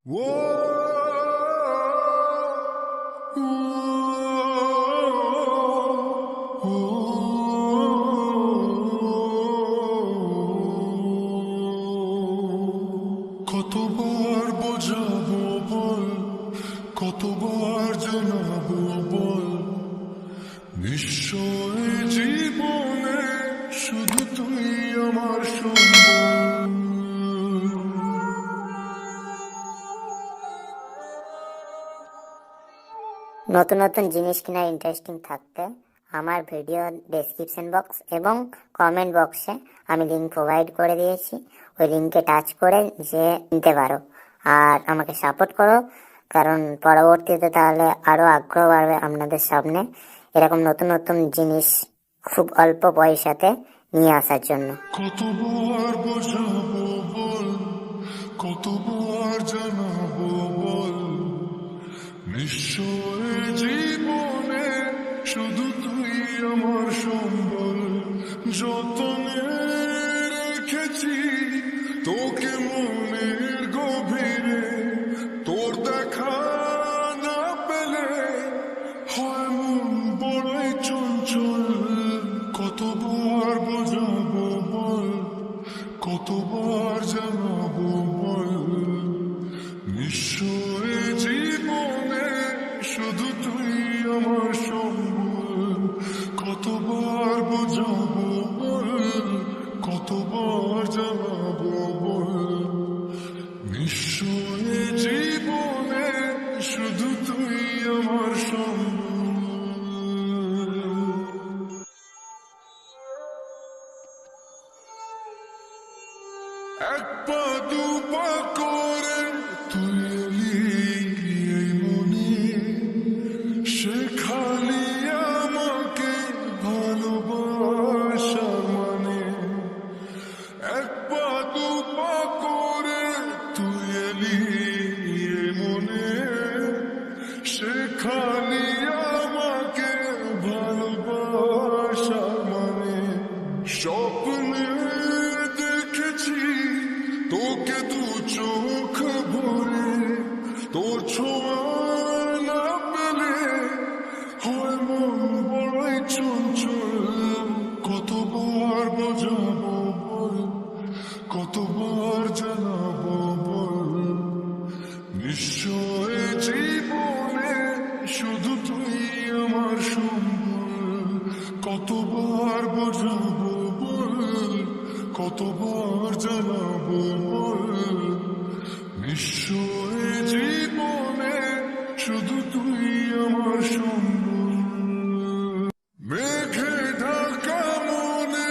কতবার বোঝাবো বল, কতবার জানাবো বল, নিশ্চয় জীবনে শুধু তুই আমার সম্বল। নতুন নতুন জিনিস কেনার ইন্টারেস্টিং থাকতে আমার ভিডিও ডেসক্রিপশন বক্স এবং কমেন্ট বক্সে আমি লিঙ্ক প্রোভাইড করে দিয়েছি। ওই লিঙ্কে টাচ করে যে নিতে পারো আর আমাকে সাপোর্ট করো, কারণ পরবর্তীতে তাহলে আরও আগ্রহ বাড়বে আপনাদের সামনে এরকম নতুন নতুন জিনিস খুব অল্প পয়সাতে নিয়ে আসার জন্য। কতবার বোঝাবো বল, কতবার জানাবো বল, নিশ্চয় জীবনে শুধু তুই আমার সম্বল। যতনে রেখেছি তোকে মনের গভীরে, তোর দেখা না পেলে হয় মন বড়ই চঞ্চল। কতবার বোঝাবো বল, কতবার জানাবো বল, নিশ্চয় জীবনে শুধু তুই আমার সম্বল। কতবার বোঝাবো বল, কতবার জানাবো বল, নিশ্চয় জীবনে শুধু তুই আমার সম্বল। এক পা দু পা করে তুই এলি এই মনে, শেখালি আমাকে ভালোবাসা মানে। এক পা দু পা করে তুই এলি এই মনে, শেখালি আমাকে ভালোবাসা মানে। স্বপ্নে দেখেছি তোকে দু চোখ ভরে, তোর ছোঁয়া না পেলে হয় মন বড়ই চঞ্চল। কতবার বোঝাবো বল, কতবার জানাবো বল, নিশ্চয় জীবনে শুধু তুই আমার সম্বল। কতবার বোঝাবো বল, কতবার জানাবো বল, নিশ্চয় জীবনে শুধু তুই আমার সম্বল। মেঘে ঢাকা মনে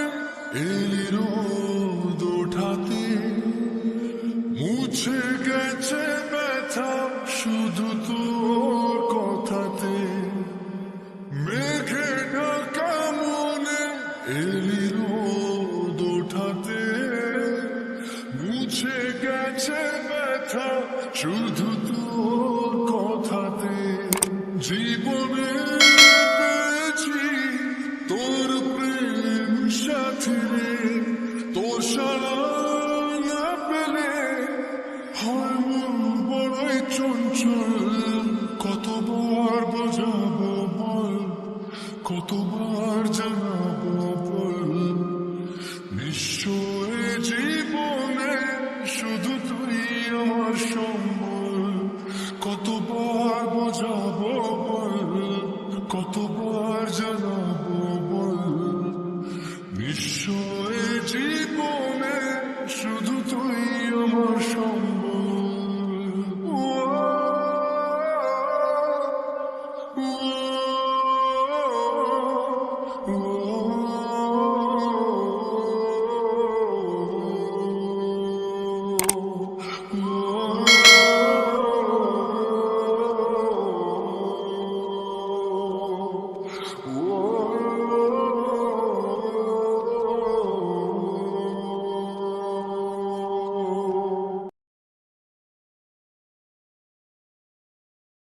এলি রোদ ওঠাতে, মুছে গেছে ব্যথা শুধু তোর কথাতে। মেঘে ঢাকা মনে এলি রোদ ওঠাতে, মুছে গেছে ব্যথা শুধু তোর কথাতে। জীবনে পেয়েছি তোর প্রেম সাথী রে, তোর সারা না পেলে হয় মন বড়ই চঞ্চল। কতবার বোঝাবো বল, কতবার জানাবো বল, নিশ্চয় জীবনে শুধু তুই আমার সম্বল। কতবার বোঝাবো বল, কতবার